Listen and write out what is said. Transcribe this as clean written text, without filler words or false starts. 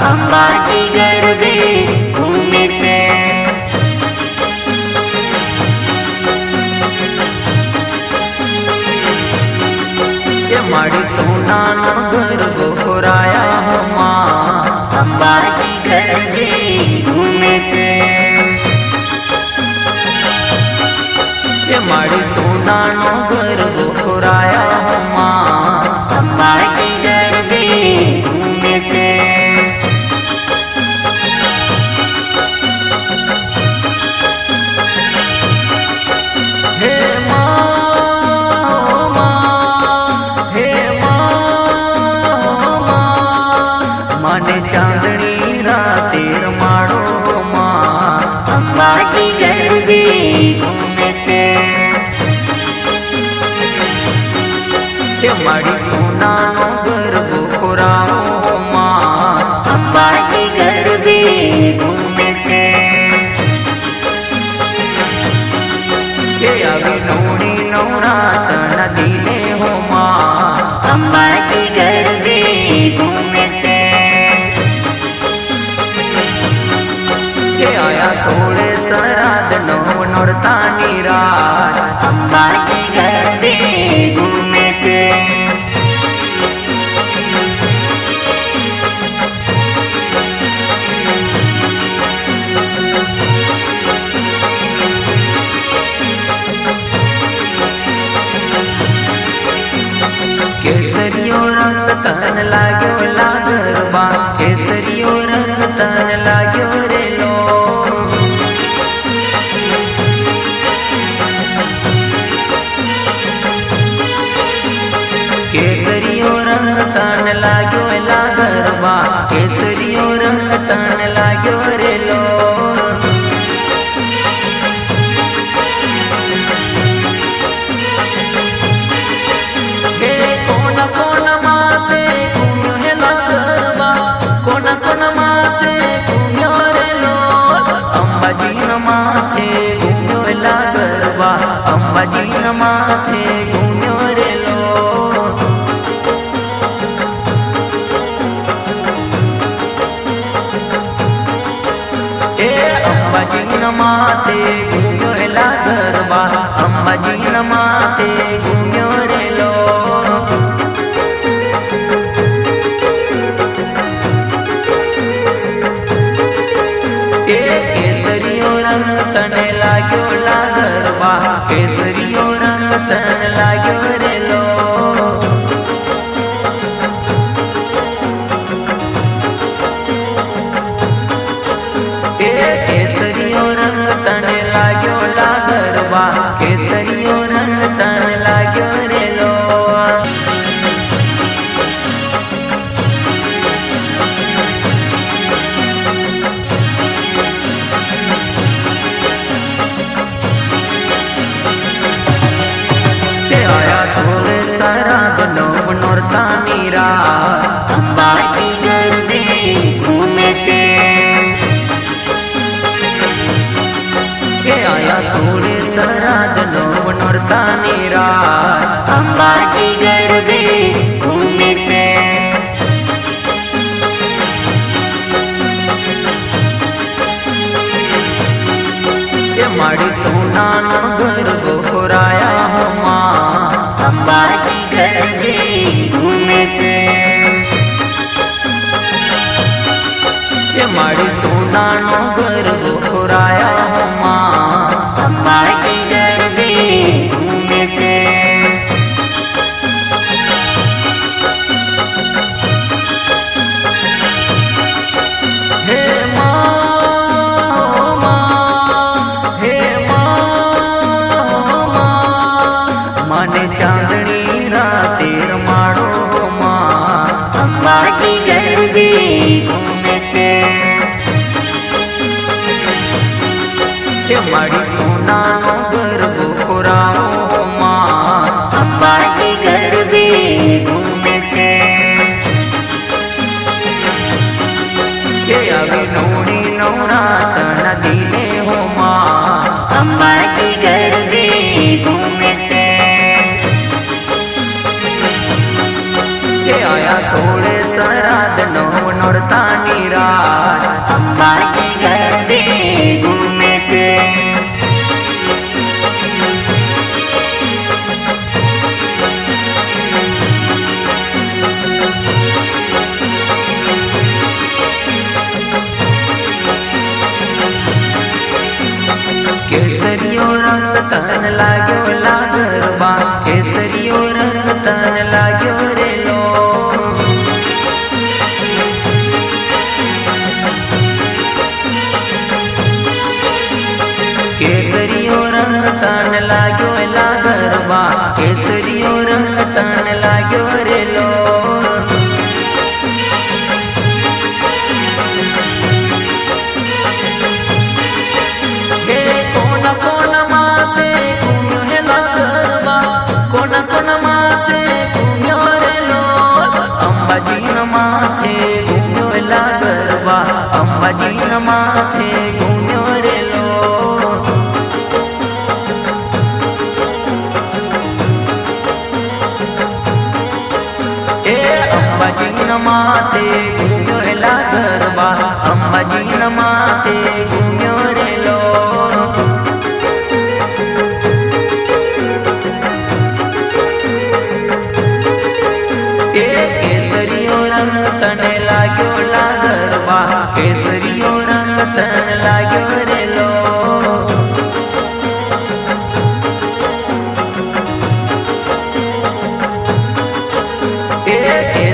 अम्बा की गरबे घूमने से। ये माड़ी सोना नो गरबो खोराया हो माँ, अम्बा की गरबे घूमने से। ये माड़ी सोना नो गरबो खोराया हो माँ, अम्बा की गरबे घूमने से। हे माने चांदनी राते रमाड़ो माँ, अम्बा की गरबे घूमने से। ये माड़ी सोना नो गरबो खोराओ माँ, अम्बा की गरबे घूमने से। ये अभी नोड़ी नवरात नदीने हो माँ, अम्बा की गरबे घूमने से। ये आया सोले सराद नौ नौरतानी रात, अम्बा की गरबे घूमने से। केसरियो रंग तन लाग्यो लागरबा, केसरियो रंग तन लाग्यो रे लो। केसरियो रंग तन लाग्यो लागरबा, केसरियो रंग तन लाग्यो रे लो। हे कोना कोना माते घूम्यो है लागरबा, कोना कोना माते घूम्यो रे लो। अंबाजी न माथे घूम्यो है लागरबा, अंबाजी न माथे घूम्यो रे लो। अंबाजी न माथे घूम्यो है लागरबा, अंबाजी न माथे घूम्यो रे लो। केसरियो रंग तने लाग्यो लागरबा, केसरियो रंग तन लाग्यो रे लो। केसरियो रंग तने लाग्यो लागरबा, केसरियो रंग तन लाग्यो रे लो। आया सोले सराद नौ नौरतानी रात, अम्बा की गरबे घूमने से। आया सोले सराद नौ नौरतानी रात, अम्बा की गरबे घूमने से। ये माड़ी सोना नो गरबो खोराया हो माँ, अम्बा की गरबे घूमने से। ये माड़ी सोना नो गरबो खोराया हो माँ, अम्बा की गरबे घूमने से। हे माने चांदनी राते रमाड़ो माँ, अम्बा की गरबे घूमने से। ये माड़ी सोना नो गरबो खोराओ माँ, अम्बा की गरबे घूमने से। ये अभी नोड़ी नवरात नदीने हो माँ, अम्बा की गरबे घूमने से। ये आया सोले सराद नौ નોરતાની રાત અંબાજી ગરબે ઘૂમે છે. કેસરીયો રંગ તન લાગ્યો લા ગરબા કેસરીયો રંગ તન લાગ્યો રે લો કેસરીયો રંગ તન લાગ્યો લા ગરબા કેસરીયો રંગ તન લાગ્યો રે લો અંબાજી માથે ઘૂમ્યો રે લો એ અંબાજી માથે ઘૂમ્યો લા ગરબા અંબાજી માથે ઘૂમ્યો રે લો એ કેસરીયો રંગ તને લાગ્યો લા ગરબા કેસરીયો રંગ તન લાગ્યો રે લો એ